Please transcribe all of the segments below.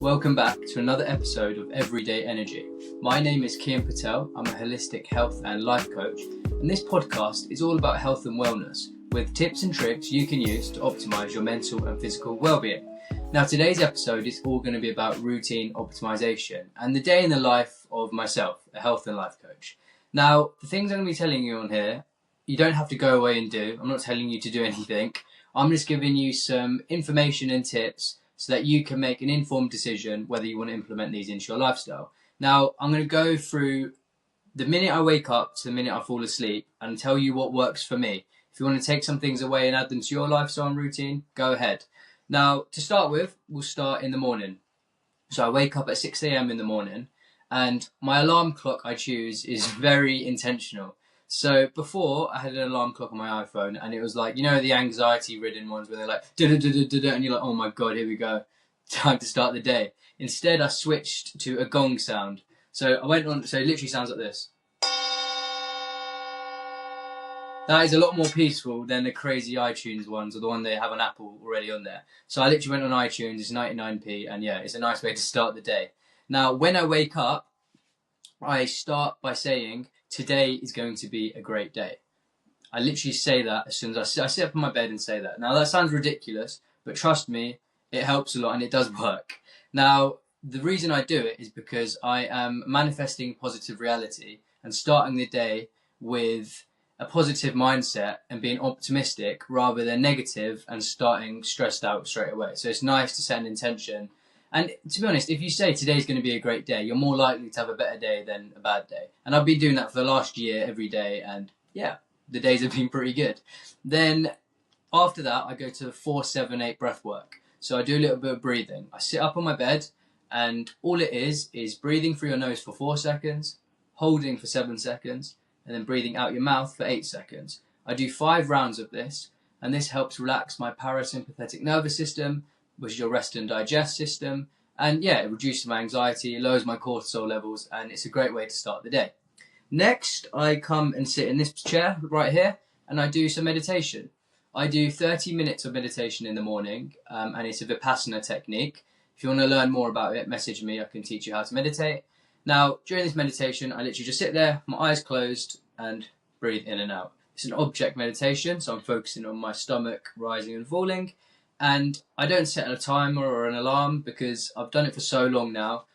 Welcome back to another episode of Everyday Energy. My name is Kian Patel. I'm a holistic health and life coach, and this podcast is all about health and wellness with tips and tricks you can use to optimize your mental and physical well-being. Now, today's episode is all going to be about routine optimization and the day in the life of myself, a health and life coach. Now, the things I'm going to be telling you on here, you don't have to go away and do. I'm not telling you to do anything. I'm just giving you some information and tips so that you can make an informed decision whether you want to implement these into your lifestyle. Now, I'm going to go through the minute I wake up to the minute I fall asleep and tell you what works for me. If you want to take some things away and add them to your lifestyle routine, go ahead. Now, to start with, we'll start in the morning. So I wake up at 6 a.m. in the morning, and my alarm clock I choose is very intentional. So before, I had an alarm clock on my iPhone, and it was like, you know, the anxiety-ridden ones where they're like, da-da-da-da-da-da, and you're like, oh my God, here we go. Time to start the day. Instead, I switched to a gong sound. So I went on, so it literally sounds like this. That is a lot more peaceful than the crazy iTunes ones, or the one they have on Apple already on there. So I literally went on iTunes, it's 99p, and yeah, it's a nice way to start the day. Now, when I wake up, I start by saying, today is going to be a great day. I literally say that as soon as I sit up in my bed and say that. Now, that sounds ridiculous, but trust me, it helps a lot and it does work. Now, the reason I do it is because I am manifesting positive reality and starting the day with a positive mindset and being optimistic rather than negative and starting stressed out straight away. So it's nice to set an intention. And to be honest, if you say today's going to be a great day, you're more likely to have a better day than a bad day. And I've been doing that for the last year every day, and yeah, the days have been pretty good. Then after that, I go to 4-7-8 breathwork. So I do a little bit of breathing. I sit up on my bed, and all it is breathing through your nose for 4 seconds, holding for 7 seconds, and then breathing out your mouth for 8 seconds. I do 5 rounds of this, and this helps relax my parasympathetic nervous system, which is your rest and digest system. And yeah, it reduces my anxiety, it lowers my cortisol levels, and it's a great way to start the day. Next, I come and sit in this chair right here, and I do some meditation. I do 30 minutes of meditation in the morning, and it's a Vipassana technique. If you want to learn more about it, message me, I can teach you how to meditate. Now, during this meditation, I literally just sit there, my eyes closed, and breathe in and out. It's an object meditation, so I'm focusing on my stomach rising and falling. And I don't set a timer or an alarm because I've done it for so long now.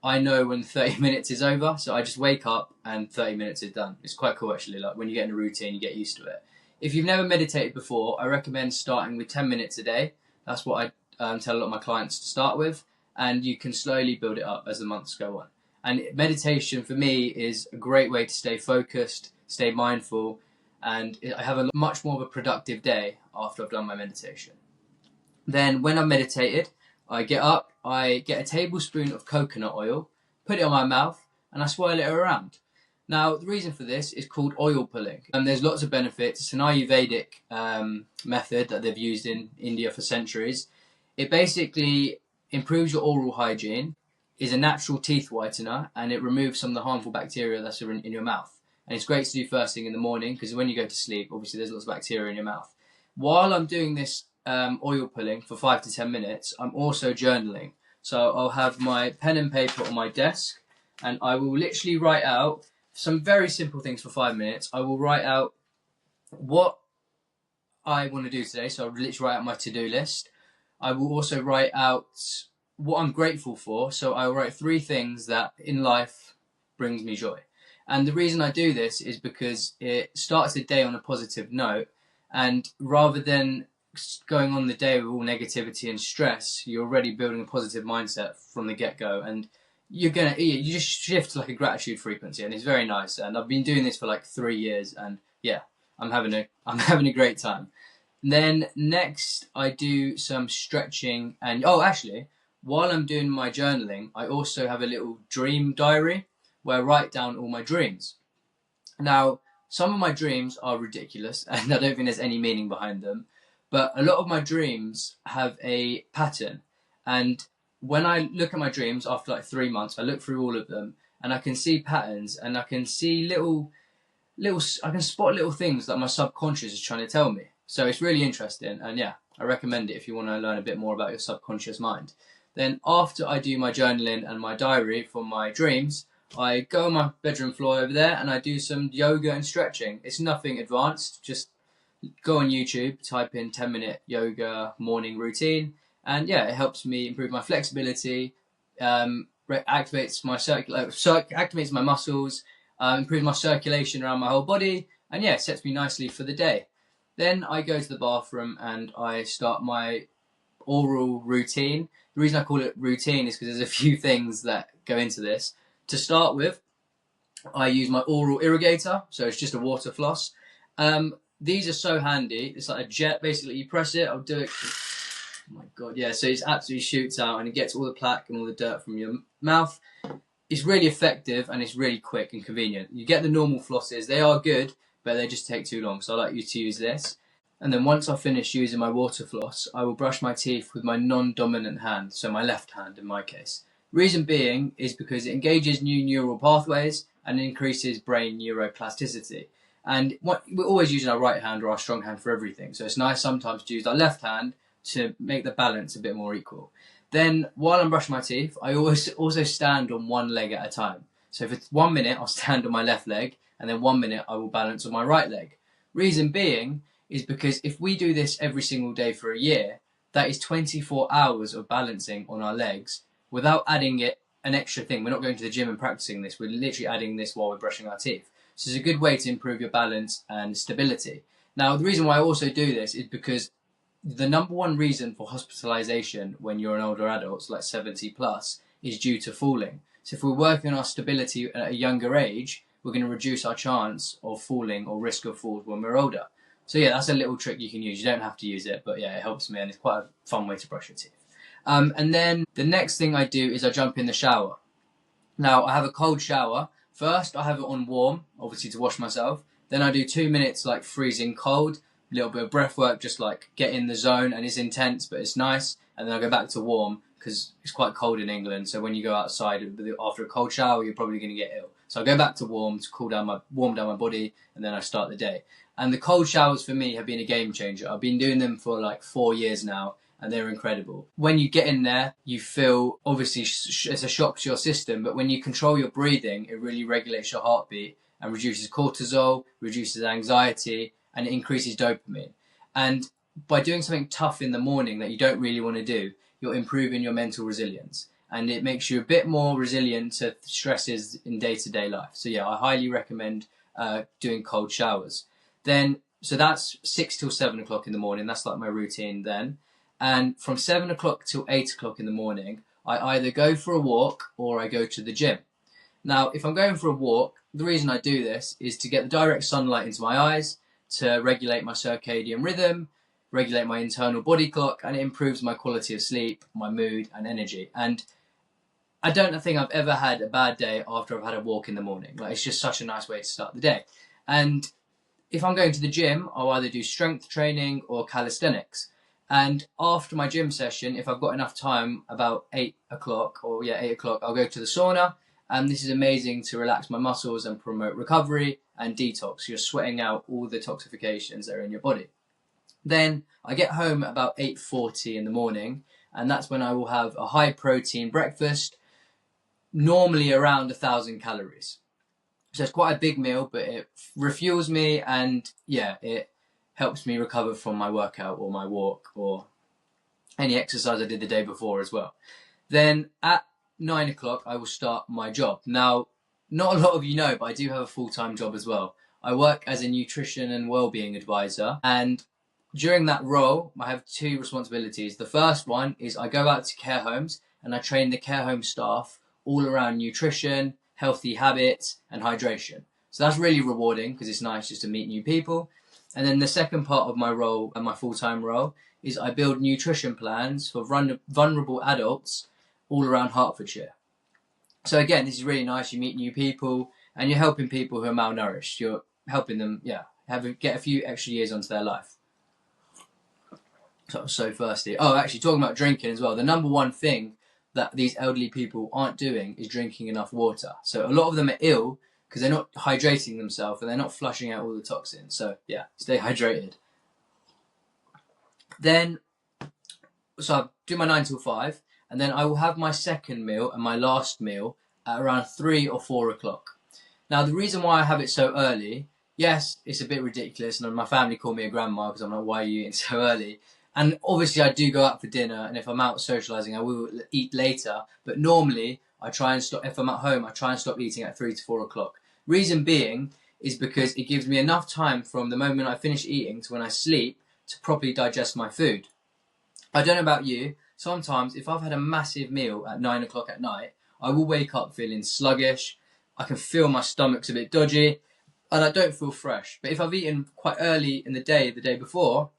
I know when 30 minutes is over, so I just wake up and 30 minutes is done. It's quite cool actually, like when you get in a routine, you get used to it. If you've never meditated before, I recommend starting with 10 minutes a day. That's what I tell a lot of my clients to start with, and you can slowly build it up as the months go on. And meditation for me is a great way to stay focused, stay mindful, and I have a much more of a productive day after I've done my meditation. Then when I've meditated, I get up, I get a tablespoon of coconut oil, put it on my mouth, and I swirl it around. Now, the reason for this is called oil pulling. And there's lots of benefits. It's an Ayurvedic method that they've used in India for centuries. It basically improves your oral hygiene, is a natural teeth whitener, and it removes some of the harmful bacteria that's in your mouth. And it's great to do first thing in the morning, because when you go to sleep, obviously there's lots of bacteria in your mouth. While I'm doing this oil pulling for 5 to 10 minutes, I'm also journaling. So I'll have my pen and paper on my desk, and I will literally write out some very simple things for 5 minutes. I will write out what I want to do today, so I'll literally write out my to-do list. I will also write out what I'm grateful for, so I'll write 3 things that in life brings me joy. And the reason I do this is because it starts the day on a positive note, and rather than going on the day with all negativity and stress, you're already building a positive mindset from the get-go, and you just shift like a gratitude frequency, and it's very nice. And I've been doing this for like 3 years, and yeah, I'm having a great time. Then next, I do some stretching, and actually, while I'm doing my journaling, I also have a little dream diary where I write down all my dreams. Now, some of my dreams are ridiculous, and I don't think there's any meaning behind them. But a lot of my dreams have a pattern. And when I look at my dreams after like 3 months, I look through all of them and I can see patterns, and I can see I can spot little things that my subconscious is trying to tell me. So it's really interesting. And yeah, I recommend it if you want to learn a bit more about your subconscious mind. Then after I do my journaling and my diary for my dreams, I go on my bedroom floor over there and I do some yoga and stretching. It's nothing advanced, just go on YouTube, type in 10-minute yoga morning routine, and yeah, it helps me improve my flexibility, activates my muscles, improves my circulation around my whole body, and yeah, sets me nicely for the day. Then I go to the bathroom and I start my oral routine. The reason I call it routine is because there's a few things that go into this. To start with, I use my oral irrigator, so it's just a water floss. These are so handy. It's like a jet, basically. You press it, I'll do it. Oh my god, yeah, so it absolutely shoots out and it gets all the plaque and all the dirt from your mouth. It's really effective and it's really quick and convenient. You get the normal flosses, they are good, but they just take too long, so I like you to use this. And then once I finish using my water floss, I will brush my teeth with my non-dominant hand, so my left hand in my case. Reason being is because it engages new neural pathways and increases brain neuroplasticity. And we're always using our right hand or our strong hand for everything, so it's nice sometimes to use our left hand to make the balance a bit more equal. Then while I'm brushing my teeth, I always also stand on one leg at a time. So for 1 minute, I'll stand on my left leg, and then 1 minute I will balance on my right leg. Reason being is because if we do this every single day for a year, that is 24 hours of balancing on our legs without adding it an extra thing. We're not going to the gym and practicing this. We're literally adding this while we're brushing our teeth. So it's a good way to improve your balance and stability. Now, the reason why I also do this is because the number one reason for hospitalization when you're an older adult, like 70 plus, is due to falling. So if we're working on our stability at a younger age, we're going to reduce our chance of falling or risk of falls when we're older. So yeah, that's a little trick you can use. You don't have to use it, but yeah, it helps me and it's quite a fun way to brush your teeth. And then the next thing I do is I jump in the shower. Now, I have a cold shower. First, I have it on warm, obviously to wash myself. Then I do 2 minutes like freezing cold, a little bit of breath work, just like get in the zone, and it's intense, but it's nice. And then I go back to warm because it's quite cold in England. So when you go outside after a cold shower, you're probably going to get ill. So I go back to warm to warm down my body, and then I start the day. And the cold showers for me have been a game changer. I've been doing them for like 4 years now, and they're incredible. When you get in there, you feel, obviously it's a shock to your system, but when you control your breathing, it really regulates your heartbeat and reduces cortisol, reduces anxiety, and it increases dopamine. And by doing something tough in the morning that you don't really want to do, you're improving your mental resilience. And it makes you a bit more resilient to stresses in day-to-day life. So yeah, I highly recommend doing cold showers. Then, so that's 6 till 7 o'clock in the morning. That's like my routine then. And from 7 o'clock till 8 o'clock in the morning, I either go for a walk or I go to the gym. Now, if I'm going for a walk, the reason I do this is to get the direct sunlight into my eyes, to regulate my circadian rhythm, regulate my internal body clock, and it improves my quality of sleep, my mood, and energy. And I don't think I've ever had a bad day after I've had a walk in the morning. Like, it's just such a nice way to start the day. And if I'm going to the gym, I'll either do strength training or calisthenics. And after my gym session, if I've got enough time, about 8 o'clock, I'll go to the sauna. And this is amazing to relax my muscles and promote recovery and detox. You're sweating out all the toxifications that are in your body. Then I get home about 8:40 in the morning, and that's when I will have a high protein breakfast, normally around 1,000 calories. So it's quite a big meal, but it refuels me, and yeah, it helps me recover from my workout or my walk or any exercise I did the day before as well. Then at 9 o'clock, I will start my job. Now, not a lot of you know, but I do have a full-time job as well. I work as a nutrition and wellbeing advisor, and during that role, I have two responsibilities. The first one is I go out to care homes and I train the care home staff all around nutrition, healthy habits, and hydration. So that's really rewarding because it's nice just to meet new people. And then the second part of my role and my full-time role is I build nutrition plans for vulnerable adults all around Hertfordshire. So again, this is really nice. You meet new people and you're helping people who are malnourished. You're helping them, get a few extra years onto their life. So I'm so thirsty. Oh, actually, talking about drinking as well. The number one thing that these elderly people aren't doing is drinking enough water. So a lot of them are ill because they're not hydrating themselves and they're not flushing out all the toxins. So yeah, stay hydrated. Then, so I do my 9 till 5, and then I will have my second meal and my last meal at around 3 or 4 o'clock. Now, the reason why I have it so early, yes, it's a bit ridiculous, and my family call me a grandma because I'm like, why are you eating so early? And obviously I do go out for dinner, and if I'm out socialising, I will eat later, but normally I try and stop, if I'm at home, I try and stop eating at 3 to 4 o'clock. Reason being is because it gives me enough time from the moment I finish eating to when I sleep to properly digest my food. I don't know about you, sometimes if I've had a massive meal at 9 o'clock at night, I will wake up feeling sluggish, I can feel my stomach's a bit dodgy, and I don't feel fresh. But if I've eaten quite early in the day before,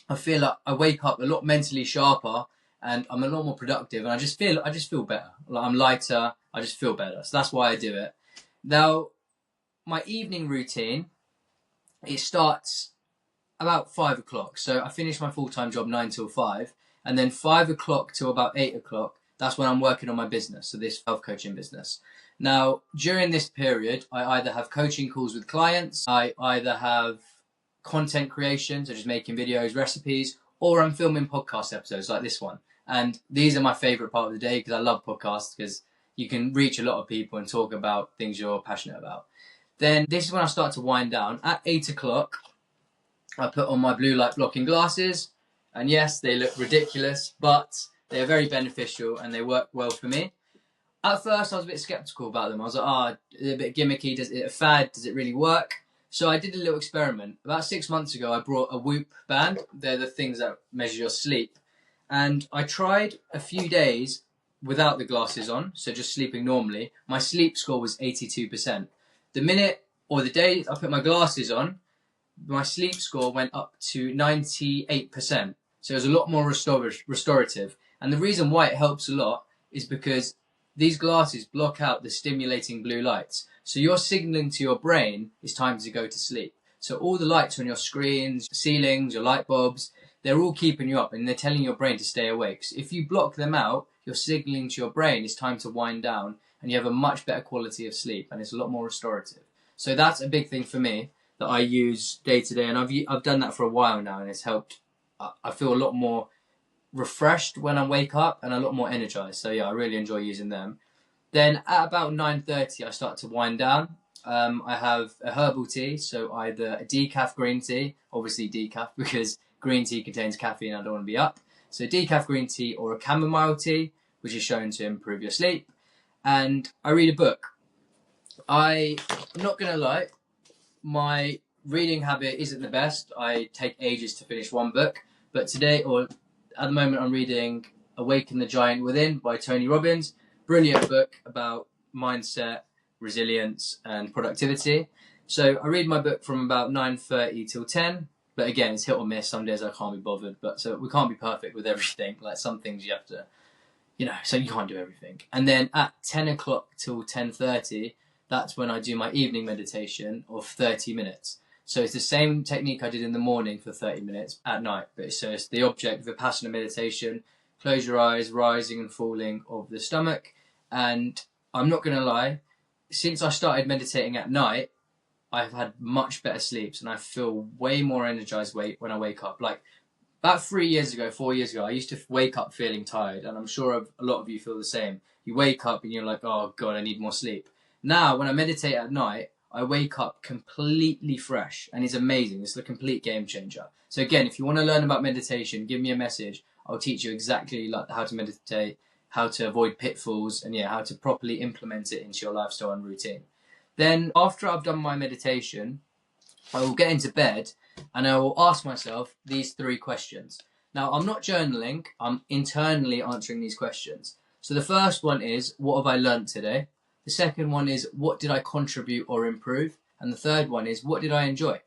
I feel like I wake up a lot mentally sharper, and I'm a lot more productive, and I just feel better. Like I'm lighter, I just feel better. So that's why I do it. Now, my evening routine, it starts about 5 o'clock. So I finish my full-time job 9 till 5, and then 5 o'clock till about 8 o'clock, that's when I'm working on my business, so this health coaching business. Now, during this period, I either have coaching calls with clients, I either have content creation, so just making videos, recipes, or I'm filming podcast episodes like this one. And these are my favourite part of the day because I love podcasts because you can reach a lot of people and talk about things you're passionate about. Then this is when I start to wind down. At 8 o'clock, I put on my blue light blocking glasses, and yes, they look ridiculous, but they're very beneficial and they work well for me. At first, I was a bit skeptical about them. I was like, they're a bit gimmicky. Is it a fad? Does it really work? So I did a little experiment. About 6 months ago, I brought a Whoop band. They're the things that measure your sleep. And I tried a few days without the glasses on, so just sleeping normally. My sleep score was 82%. The minute or the day I put my glasses on, my sleep score went up to 98%. So it was a lot more restorative. And the reason why it helps a lot is because these glasses block out the stimulating blue lights. So you're signaling to your brain it's time to go to sleep. So all the lights on your screens, ceilings, your light bulbs, they're all keeping you up and they're telling your brain to stay awake. So if you block them out, you're signaling to your brain it's time to wind down, and you have a much better quality of sleep, and it's a lot more restorative. So that's a big thing for me that I use day to day, and I've done that for a while now, and it's helped. I feel a lot more refreshed when I wake up and a lot more energized. So yeah, I really enjoy using them. Then at about 9:30, I start to wind down. I have a herbal tea, so either a decaf green tea, obviously decaf because green tea contains caffeine, I don't want to be up. So decaf green tea or a chamomile tea, which is shown to improve your sleep. And I read a book. I'm not going to lie, my reading habit isn't the best. I take ages to finish one book, but today, or at the moment, I'm reading Awaken the Giant Within by Tony Robbins. Brilliant book about mindset, resilience, and productivity. So I read my book from about 9:30 till 10, but again, it's hit or miss. Some days I can't be bothered, but so we can't be perfect with everything. Like some things you have to, so you can't do everything. And then at 10 o'clock till 10:30, that's when I do my evening meditation of 30 minutes. So it's the same technique I did in the morning for 30 minutes at night. But it's the object, Vipassana meditation. Close your eyes, rising and falling of the stomach. And I'm not going to lie, since I started meditating at night, I've had much better sleeps and I feel way more energized when I wake up. Like about 4 years ago, I used to wake up feeling tired. And I'm sure a lot of you feel the same. You wake up and you're like, oh God, I need more sleep. Now, when I meditate at night, I wake up completely fresh, and it's amazing. It's a complete game changer. So again, if you want to learn about meditation, give me a message. I'll teach you exactly like how to meditate, how to avoid pitfalls, and how to properly implement it into your lifestyle and routine. Then after I've done my meditation, I will get into bed and I will ask myself these 3 questions. Now, I'm not journaling, I'm internally answering these questions. So the first one is, what have I learned today? The second one is, what did I contribute or improve? And the third one is, what did I enjoy?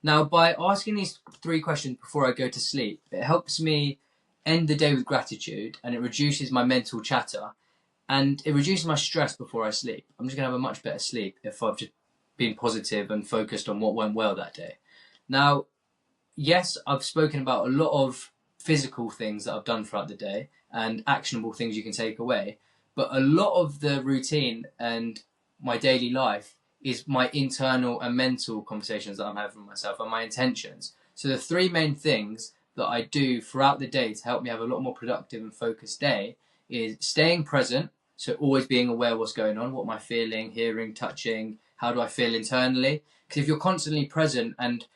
Now, by asking these 3 questions before I go to sleep, it helps me end the day with gratitude, and it reduces my mental chatter, and it reduces my stress before I sleep. I'm just going to have a much better sleep if I've just been positive and focused on what went well that day. Now, yes, I've spoken about a lot of physical things that I've done throughout the day and actionable things you can take away. But a lot of the routine and my daily life is my internal and mental conversations that I'm having with myself and my intentions. So the 3 main things that I do throughout the day to help me have a lot more productive and focused day is staying present. So always being aware of what's going on. What am I feeling, hearing, touching? How do I feel internally? Because if you're constantly present and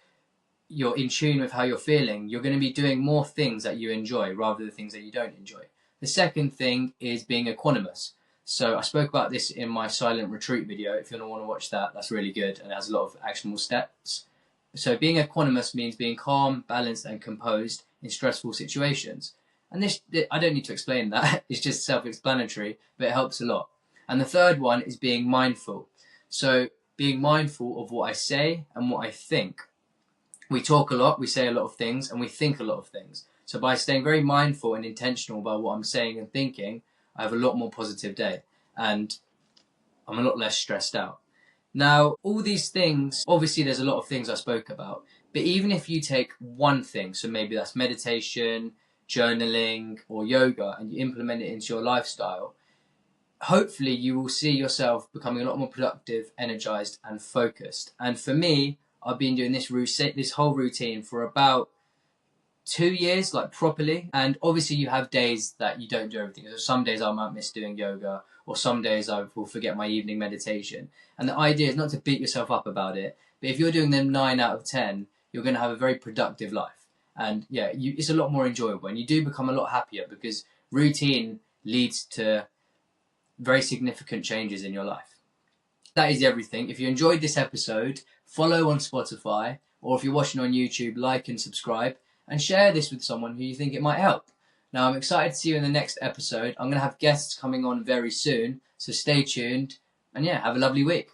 you're in tune with how you're feeling, you're going to be doing more things that you enjoy rather than things that you don't enjoy. The second thing is being equanimous. So I spoke about this in my silent retreat video. If you want to watch that, that's really good and it has a lot of actionable steps. So being equanimous means being calm, balanced and composed in stressful situations. And this, I don't need to explain that. It's just self-explanatory, but it helps a lot. And the third one is being mindful. So being mindful of what I say and what I think. We talk a lot, we say a lot of things, and we think a lot of things. So by staying very mindful and intentional about what I'm saying and thinking, I have a lot more positive day and I'm a lot less stressed out. Now, all these things, obviously there's a lot of things I spoke about, but even if you take one thing, so maybe that's meditation, journaling, or yoga, and you implement it into your lifestyle, hopefully you will see yourself becoming a lot more productive, energized, and focused. And for me, I've been doing this whole routine for about 2 years, like properly. And obviously you have days that you don't do everything. So some days I might miss doing yoga, or some days I will forget my evening meditation. And the idea is not to beat yourself up about it, but if you're doing them 9 out of 10, you're going to have a very productive life. And yeah, it's a lot more enjoyable and you do become a lot happier because routine leads to very significant changes in your life. That is everything. If you enjoyed this episode, follow on Spotify, or if you're watching on YouTube, like and subscribe, and share this with someone who you think it might help. Now, I'm excited to see you in the next episode. I'm going to have guests coming on very soon, so stay tuned, and yeah, have a lovely week.